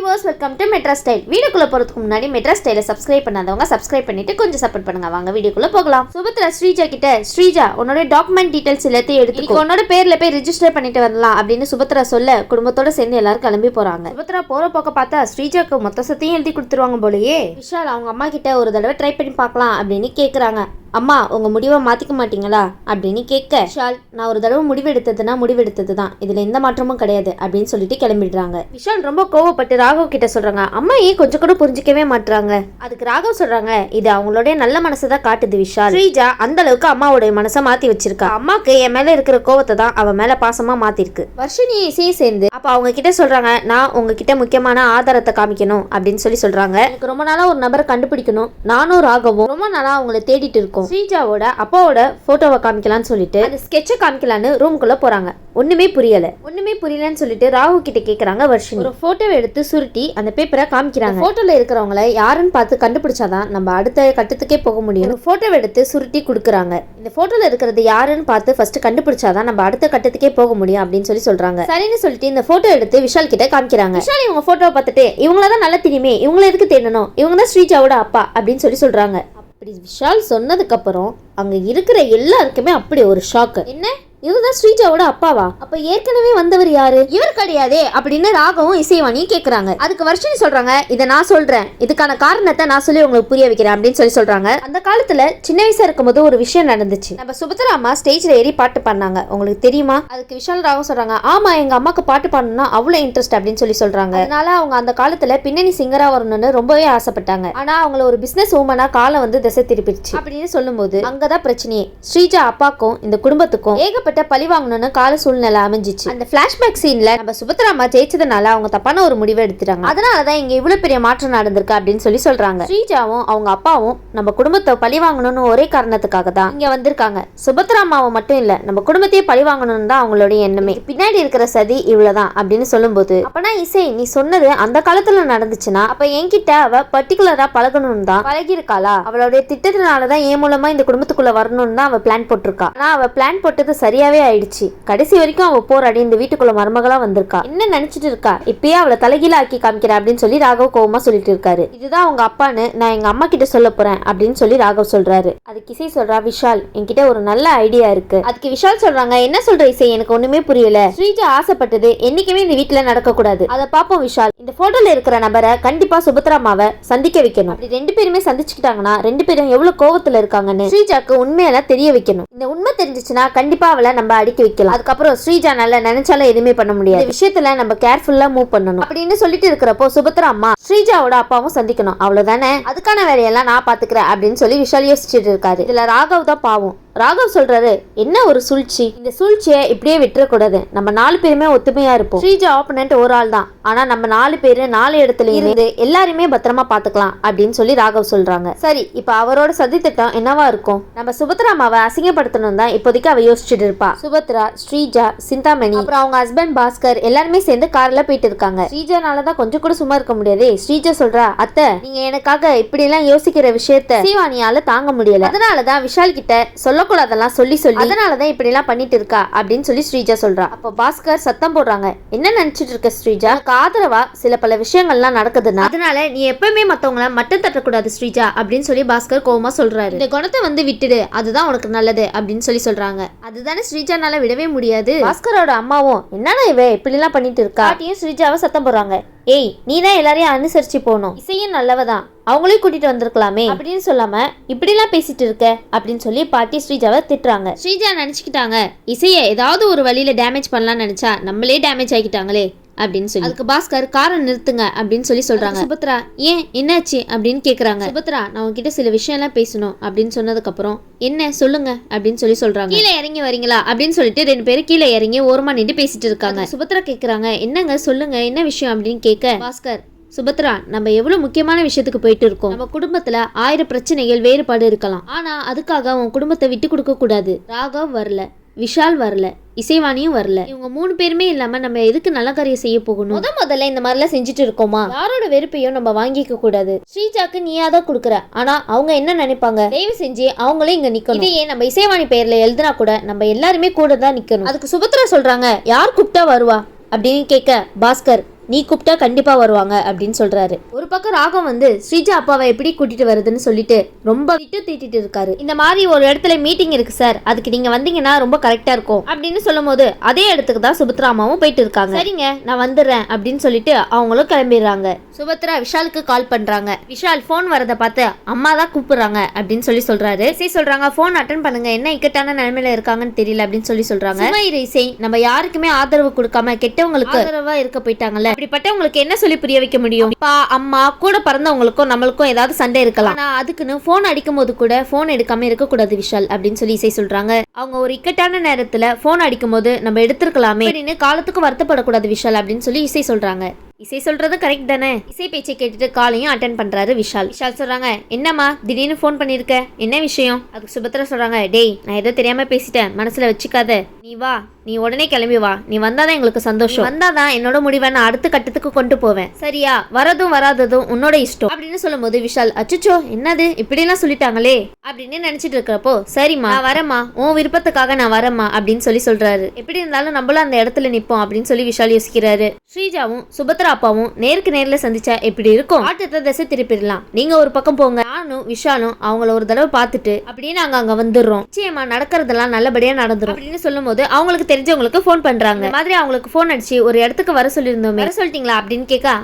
Viewers, welcome to metro style. வீடியோக்குள்ள போறதுக்கு முன்னாடி மெட்ரா ஸ்டைலை சப்ஸ்கிரைப் பண்ணாதவங்க சப்ஸ்கிரைப் பண்ணிட்டு கொஞ்சம் சப்போர்ட் பண்ணுங்க. வாங்க வீடியோக்குள்ள போகலாம். சுபத்ரா ஸ்ரீஜா கிட்ட, ஸ்ரீஜா உன்னோட டாக்குமெண்ட் டீடைல்ஸ் எல்லாத்தையும் எடுத்து உன்னோட பேர்ல போய் ரெஜிஸ்டர் பண்ணிட்டு வரலாம் அப்படின்னு சுபத்ரா சொல்ல குடும்பத்தோட சேர்ந்து எல்லாரும் கிளம்பி போறாங்க. சுபத்ரா போற போக்க பார்த்தா ஸ்ரீஜாக்கு மொத்த சத்தையும் எழுதி கொடுத்துருவாங்க போலயே. விஷால் அவங்க அம்மா கிட்ட ஒரு தடவை ட்ரை பண்ணி பார்க்கலாம் அப்படின்னு கேக்குறாங்க. அம்மா உங்க முடிவை மாத்திக்க மாட்டீங்களா அப்படின்னு கேட்க, விஷால் நான் ஒரு தடவை முடிவெடுத்ததுன்னா முடிவெடுத்தது தான், இதுல எந்த மாற்றமும் கிடையாது அப்படின்னு சொல்லிட்டு கிளம்பிடுறாங்க. விஷால் ரொம்ப கோவப்பட்டு ராகவ் கிட்ட சொல்றாங்க, அம்மா ஏன் கொஞ்சம் கூட புரிஞ்சிக்கவே மாட்டாங்க. அதுக்கு ராகவ் சொல்றாங்க, இது அவங்களுடைய நல்ல மனசை காட்டுது விஷால். ஸ்ரீஜா அந்த அளவுக்கு அம்மாவுடைய மனசை மாத்தி வச்சிருக்கா. அம்மாக்கு என் மேல இருக்கிற கோவத்தை தான் அவன் மேல பாசமா மாத்திருக்கு. வர்ஷினி இசையும் சேர்ந்து அப்ப அவங்க கிட்ட சொல்றாங்க, நான் உங்ககிட்ட முக்கியமான ஆதாரத்தை காமிக்கணும் அப்படின்னு சொல்றாங்க. எனக்கு ரொம்ப நாளா ஒரு நபரை கண்டுபிடிக்கணும், நானும் ராகவும் ரொம்ப நாளா அவங்களை தேடிட்டு இருக்கோம். ஸ்ரீஜாவோட அப்பாவோட போட்டோவை காமிக்கலாம்னு சொல்லிட்டு அந்த ஸ்கெட்சை காமிக்கலான்னு ரூமுக்குள்ள போறாங்க. ஒண்ணுமே புரியலன்னு சொல்லிட்டு ராகு கிட்ட கேக்குறாங்க வர்ஷினி. ஒரு போட்டோவை எடுத்து சுருட்டி அந்த பேப்பரை காமிக்கிறாங்க. போட்டோல இருக்கிறவங்களை யாருன்னு பார்த்து கண்டுபிடிச்சாதான் நம்ம அடுத்த கட்டத்துக்கே போக முடியும். போட்டோவை எடுத்து சுருட்டி கொடுக்குறாங்க. இந்த போட்டோல இருக்கிறது யாருன்னு பார்த்து ஃபர்ஸ்ட் கண்டுபிடிச்சாதான் நம்ம அடுத்த கட்டத்துக்கே போக முடியும் அப்படின்னு சொல்றாங்க. சரின்னு சொல்லிட்டு இந்த போட்டோ எடுத்து விஷால் கிட்ட காமிக்கிறாங்க. விஷால் இவங்க போட்டோவை பார்த்துட்டு, இவங்களதான் நல்லா தெரியுமே, இவங்களை எதுக்கு தேடணும், இவங்க தான் ஸ்ரீஜாவோட அப்பா அப்படின்னு சொல்றாங்க. அப்படி விஷால் சொன்னதுக்கு அப்புறம் அங்க இருக்கிற எல்லாருக்குமே அப்படி ஒரு ஷாக்கு. என்ன, இவர்தான் ஸ்ரீஜாவோட அப்பாவா? அப்ப ஏற்கனவே வந்தவர் யாரு? இவர் கிடையாதே அப்படின்னு ராகவும் இசைவாணியும் கேக்குறாங்க. அதுக்கு வர்ஷினி சொல்றாங்க, இதை நான் சொல்றேன், இதுக்கான காரணத்தை நான் சொல்லி உங்களுக்கு புரிய வைக்கிறேன் அப்படின்னு சொல்றாங்க. அந்த காலத்துல சின்ன வயசா இருக்கும்போது ஒரு விஷயம் நடந்துச்சு. நம்ம சுபத்ரா அம்மா ஸ்டேஜ்ல ஏறி பாட்டு பாடினாங்க, உங்களுக்கு தெரியுமா? அதுக்கு விஷால் ராகவும் சொல்றாங்க, ஆமா எங்க அம்மாக்கு பாட்டு பாடணும்னா அவ்வளவு இன்ட்ரெஸ்ட் அப்படின்னு சொல்றாங்க. அதனால அவங்க அந்த காலத்துல பின்னணி சிங்கரா வரணும்னு ரொம்பவே ஆசைப்பட்டாங்க. ஆனா அவங்கள ஒரு பிசினஸ் உமனா காலம் வந்து திசை திருப்பிடுச்சு அப்படின்னு சொல்லும் போது அங்கதான் பிரச்சனையே. ஸ்ரீஜா அப்பாக்கும் இந்த குடும்பத்துக்கும் ஏகப்பட்ட பழி வாங்கணும்னு கால சூழ்நிலை அமைஞ்சிச்சு. அந்த பிளாஷ்பேக் சீன்ல நம்ம சுபத்ரா அம்மா ஜெயிச்சதுனால அவங்க தப்பான ஒரு முடிவை எடுத்துட்டாங்க. அதனாலதான் இங்க இவ்வளவு பெரிய மாற்றம் நடந்திருக்கு அப்படின்னு சொல்றாங்க. ஸ்ரீஜாவும் அவங்க அப்பாவும் நம்ம குடும்பத்தை பழி வாங்கணும்னு ஒரே காரணத்துக்காக தான் இங்க வந்திருக்காங்க. சுபத்ரா அம்மாவை மட்டும் இல்ல, நம்ம குடும்பத்தையே பழி வாங்கணும்னு தான் அவங்களுடைய எண்ணமே. பின்னாடி இருக்கிற சதி இவ்வளவுதான் அப்படின்னு சொல்லும் போது, அப்பனா இசை நீ சொன்னது அந்த காலத்துல நடந்துச்சுன்னா அப்ப என்கிட்ட அவ பர்டிகுலரா பழகணும்னு தான் பழகி இருக்காளா? அவளுடைய திட்டத்தினாலதான் என் மூலமா இந்த குடும்பத்துக்குள்ள வரணும்னு தான் அவ பிளான் போட்டிருக்கா. ஆனா அவ பிளான் போட்டது சரியாவே ஆயிடுச்சு. கடைசி வரைக்கும் அவ போராடி இந்த வீட்டுக்குள்ள மருமகளா வந்திருக்கா. என்ன நினைச்சிட்டு இருக்கா? இப்பயே அவளை தலைகீழ ஆக்கி காமிக்கிறேன் அப்படின்னு ராகவ் கோவமா சொல்லிட்டு இருக்காரு. இதுதான் அவங்க அப்பான்னு நான் எங்க அம்மா கிட்ட சொல்ல போறேன் அப்படின்னு ராகவ் சொல்றாரு. அதுக்கு இசை சொல்றா, விஷால் என்கிட்ட ஒரு நல்ல ஐடியா இருக்கு. அதுக்கு விஷால் சொல்றாங்க, என்ன சொல்ற இசை, எனக்கு ஒண்ணுமே புரியல. ஸ்ரீஜா ஆசைப்பட்டது என்னைக்குமே இந்த வீட்டுல நடக்க கூடாது. அதை பாப்போம் விஷால். இந்த போட்டோல இருக்கிற நபரை கண்டிப்பா சுபத்ரா அம்மாவை சந்திக்க வைக்கணும். அப்படி ரெண்டு பேருமே சந்திச்சுக்கிட்டாங்கன்னா ரெண்டு பேரும் எவ்வளவு கோவத்துல இருக்காங்கன்னு ஸ்ரீஜாக்கு உண்மையெல்லாம் தெரிய வைக்கணும். இந்த உண்மை தெரிஞ்சிச்சுன்னா கண்டிப்பா அவளை நம்ம அடிக்க வைக்கலாம். அதுக்கப்புறம் ஸ்ரீஜா நல்லா நினைச்சாலும் எதுவுமே பண்ண முடியாது. இந்த விஷயத்துல நம்ம கேர்ஃபுல்லா மூவ் பண்ணணும் அப்படின்னு சொல்லிட்டு இருக்கிறப்போ சுபத்ரா அம்மா ஸ்ரீஜாவோட அப்பாவும் சந்திக்கணும், அவ்வளவுதானே, அதுக்கான வேலையெல்லாம் நான் பாத்துக்கிறேன் அப்படின்னு சொல்லி விஷால் யோசிச்சுட்டு இருக்காரு. இதுல ராகவ் தான் பாவம். ராகவ் சொல்றாரு, என்ன ஒரு சூழ்ச்சி, இந்த சூழ்ச்சியை இப்படியே விட்டுறக்கூடாது, நம்ம 4 பேருமே ஒத்துமையா இருப்போம். ஸ்ரீஜா ஆப்பனன்ட் ஒரு ஆள் தான், ஆனா நம்ம 4 பேரு 4 இடத்துல இருந்து எல்லாருமே பத்திரமா பாத்துக்கலாம் அப்படின்னு ராகவ் சொல்றாங்க. சரி, இப்ப அவரோட சதி திட்டம் என்னவா இருக்கும்? நம்ம சுபத்ரா அம்மாவை அசிங்கப்படுத்தணும் தான் இப்போதைக்கு அவ யோசிச்சுட்டு இருப்பா. சுபத்ரா, ஸ்ரீஜா, சிந்தாமணி, அப்புறம் அவங்க ஹஸ்பண்ட் பாஸ்கர் எல்லாருமே சேர்ந்து கார்ல போயிட்டு இருக்காங்க. ஸ்ரீஜானாலதான் கொஞ்சம் கூட சும்மா இருக்க முடியாது. ஸ்ரீஜா சொல்றா, அத்தை நீங்க எனக்காக இப்படி எல்லாம் யோசிக்கிற விஷயத்த சீவானியால தாங்க முடியல, அதனாலதான் விஷால் கிட்ட சொல்லக்கூடாதெல்லாம் சொல்லி அதனாலதான் இப்படி எல்லாம் பண்ணிட்டு இருக்கா அப்படின்னு ஸ்ரீஜா சொல்றா. அப்ப பாஸ்கர் சத்தம் போடுறாங்க, என்ன நினைச்சிட்டு இருக்க ஸ்ரீஜா, ஆதரவா சில பல விஷயங்கள்லாம் நடக்குதுன்னா அதனால நீ எப்பவுமே மத்தவங்கள மட்டும் தட்டக்கூடாது ஸ்ரீஜா அப்படின்னு பாஸ்கர் கோவமா சொல்றாரு. இந்த குணத்தை வந்து விட்டுடு, அதுதான் உனக்கு நல்லது அப்படின்னு சொல்றாங்க. அதுதானே ஸ்ரீஜானால விடவே முடியாது. பாஸ்கரோட அம்மாவும் என்னன்னா இவ இப்படி எல்லாம் பண்ணிட்டு இருக்கா ஸ்ரீஜாவை சத்தம் போடுறாங்க. ஏய், நீதான் எல்லாரையும் அனுசரிச்சு போகணும், இசையும் நல்லவதான், அவங்களையும் கூட்டிட்டு வந்திருக்கலாமே அப்படின்னு சொல்லாம இப்படி எல்லாம் பேசிட்டு இருக்க அப்படின்னு பாட்டி ஸ்ரீஜாவை திட்டுறாங்க. ஸ்ரீஜா நினைச்சுக்கிட்டாங்க, இசையை ஏதாவது ஒரு வழியில டேமேஜ் பண்ணலாம்னு நினைச்சா நம்மளே டேமேஜ் ஆகிட்டாங்களே அப்படின்னு சொல்லி அதுக்கு பாஸ்கர் காரை நிறுத்துங்க அப்படின்னு சொல்றாங்க. சுபத்ரா, ஏன் என்னாச்சு அப்படின்னு கேக்குறாங்க. சுபத்ரா, நான் உங்ககிட்ட சில விஷயம் எல்லாம் பேசணும் அப்படின்னு சொன்னதுக்கு அப்புறம் என்ன சொல்லுங்க அப்படின்னு சொல்றாங்க. கீழே இறங்கி வரீங்களா அப்படின்னு சொல்லிட்டு 2 பேரும் கீழே இறங்கி ஓரமா நின்று பேசிட்டு இருக்காங்க. சுபத்ரா கேக்குறாங்க, என்னங்க சொல்லுங்க, என்ன விஷயம் அப்படின்னு கேட்க பாஸ்கர், சுபத்ரா நம்ம எவ்வளவு முக்கியமான விஷயத்துக்கு போயிட்டு இருக்கோம். நம்ம குடும்பத்துல 1000 பிரச்சனைகள் வேறுபாடு இருக்கலாம், ஆனா அதுக்காக உன் குடும்பத்தை விட்டு கொடுக்க கூடாது. ராகவ் வரல, விஷால் வரல, இசைவாணியும் வரல, இவங்க 3 பேருமே இல்லாம நம்ம எதுக்கு நல்ல காரியம் செய்ய போகணும்? முதல்ல இந்த மாதிரி எல்லாம் செஞ்சுட்டு இருக்கோமா? யாரோட வெறுப்பையும் நம்ம வாங்கிக்க கூடாது. ஸ்ரீஜாக்கு நீயாதான் கொடுக்குற, ஆனா அவங்க என்ன நினைப்பாங்க? தயவு செஞ்சு அவங்களே இங்க நிக்கணும். இதையே நம்ம இசைவாணி பெயர்ல எழுதினா கூட நம்ம எல்லாருமே கூட தான் நிக்கணும். அதுக்கு சுபத்ரா சொல்றாங்க, யார் கூப்பிட்டா வருவா அப்படின்னு கேட்க பாஸ்கர், நீ கூப்பிட்டா கண்டிப்பா வருவாங்க அப்படின்னு சொல்றாரு. ஒரு பக்கம் ராகம் வந்து ஸ்ரீஜா அப்பாவை எப்படி கூட்டிட்டு வருதுன்னு சொல்லிட்டு ரொம்ப திட்டிட்டு இருக்காரு. இந்த மாதிரி ஒரு இடத்துல மீட்டிங் இருக்கு சார், அதுக்கு நீங்க வந்தீங்கன்னா ரொம்ப கரெக்டா இருக்கும் அப்படின்னு சொல்லும் போது அதே இடத்துக்கு தான் சுபத்ரா அம்மாவும் போயிட்டு இருக்காங்க. சரிங்க நான் வந்துடுறேன் அப்படின்னு சொல்லிட்டு அவங்களும் கிளம்பிடுறாங்க. சுபத்ரா விஷாலுக்கு கால் பண்றாங்க. விஷால் போன் வரத பார்த்து அம்மா தான் கூப்பிடுறாங்க அப்படின்னு சொல்றாரு. இசை சொல்றாங்க போன் அட்டன் பண்ணுங்க, என்ன இக்கட்டான நிலைமையில இருக்காங்கன்னு தெரியல அப்படின்னு சொல்றாங்க. இசை நம்ம யாருக்குமே ஆதரவு கொடுக்காம கெட்டவங்களுக்கு ஆதரவா இருக்க போயிட்டாங்கல்ல, இப்படிப்பட்டவங்களுக்கு என்ன சொல்லி புரிய வைக்க முடியும்? அப்பா அம்மா கூட பிறந்தவங்களுக்கும் நம்மளுக்கும் ஏதாவது சண்டை இருக்கலாம், ஆனா அதுக்குன்னு போன் அடிக்கும் போது கூட போன் எடுக்காம இருக்க கூடாது விஷால் அப்படின்னு சொல்லி இசை சொல்றாங்க. அவங்க ஒரு இக்கட்டான நேரத்துல போன் அடிக்கும் போது நம்ம எடுத்திருக்கலாமே அப்படின்னு காலத்துக்கு வருத்தப்படக்கூடாது விஷால் அப்படின்னு சொல்லி இசை சொல்றாங்க. இசை சொல்றது கரெக்ட் தானே. இசை பேச்சை கேட்டுட்டு காலையும் அட்டன் பண்றாரு விஷால். விஷால் சொல்றாங்க என்னம்மா திடீர்னு போன் பண்ணிருக்க, என்ன விஷயம்? அதுக்கு சுபத்ரா சொல்றாங்க டேய் நான் ஏதோ தெரியாம பேசிட்டேன், மனசுல வச்சுக்காத, நீ வா, நீ உடனே கிளம்பி வா, நீ வந்தாதான் எங்களுக்கு சந்தோஷம், வந்தாதான் என்னோட முடிவை நான் அடுத்த கட்டத்துக்கு கொண்டு போவேன், சரியா? வரதும் வராததும் உன்னோட இஷ்டம் அப்படின்னு சொல்லும் போது விஷால் அச்சுச்சோ என்னது இப்படி எல்லாம் சொல்லிட்டாங்களே அப்படின்னு நினைச்சிட்டு இருக்கிறப்போ சரிம்மா நான் வரேம்மா, உன் விருப்பத்துக்காக நான் வரேம்மா அப்படின்னு சொல்றாரு. எப்படி இருந்தாலும் நம்மளும் அந்த இடத்துல நிப்போம் அப்படின்னு சொல்லி விஷால் யோசிக்கிறாரு. ஸ்ரீஜாவும் சுபத்ரா அப்பாவும் நேருக்கு நேர்ல சந்திச்சா எப்படி இருக்கும்? ஆட்டத்தை திசை திருப்பிடலாம், நீங்க ஒரு பக்கம் போங்க, நானும் விஷாலும் அவங்கள ஒரு தடவை பார்த்துட்டு அப்படியே நாங்க அங்க வந்துடுறோம், நிச்சயமா நடக்கிறதெல்லாம் நல்லபடியா நடந்துரும் அப்படின்னு சொல்லும் போது அவங்களுக்கு தெரிஞ்சவங்களுக்கு போன் பண்றாங்க. இந்த மாதிரி அவங்களுக்கு போன் அடிச்சு ஒரு இடத்துக்கு வர சொல்லியிருந்தோம், வர சொல்லிட்டீங்களா அப்படின்னு கேட்க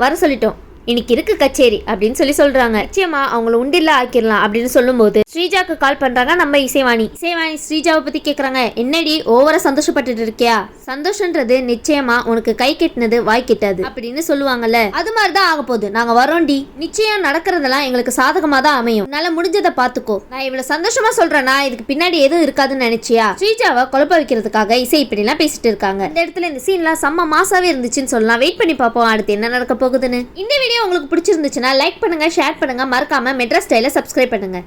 வர சொல்லிட்டோம், இன்னைக்கு இருக்கு கச்சேரி அப்படின்னு சொல்றாங்க. நிச்சயமா அவங்கள உண்டில்ல ஆக்கிடலாம் அப்படின்னு சொல்லும் போது ஸ்ரீஜாக்கு கால் பண்றாங்க நம்ம இசைவாணி. ஸ்ரீஜாவை பத்தி கேக்குறாங்க, என்னடி ஓவரா சந்தோஷப்பட்டுட்டு இருக்கியா? சந்தோஷன்றது நிச்சயமா உனக்கு கை கெட்டினது வாய் கெட்டாது அப்படின்னு சொல்லுவாங்கல்ல, அது மாதிரிதான் ஆக போகுது, நாங்க வரோண்டி, நிச்சயம் நடக்கிறதெல்லாம் எங்களுக்கு சாதகமா தான் அமையும், நல்லா முடிஞ்சதை பாத்துக்கோ, நான் இவ்வளவு சந்தோஷமா சொல்றேன்னா இதுக்கு பின்னாடி எதுவும் இருக்காதுன்னு நினைச்சியா? ஸ்ரீஜாவை குழப்ப வைக்கிறதுக்காக இசை இப்படி எல்லாம் பேசிட்டு இருக்காங்க. இந்த இடத்துல இந்த சீன்லாம் செம்ம மாசாவே இருந்துச்சுன்னு சொல்லலாம். வெயிட் பண்ணி பார்ப்போம் அடுத்து என்ன நடக்க போகுதுன்னு. இந்த வீடியோ உங்களுக்கு பிடிச்சிருந்துச்சுன்னா லைக் பண்ணுங்க, ஷேர் பண்ணுங்க, மறக்காம மெட்ராஸ் ஸ்டைல சப்ஸ்கிரைப் பண்ணுங்க.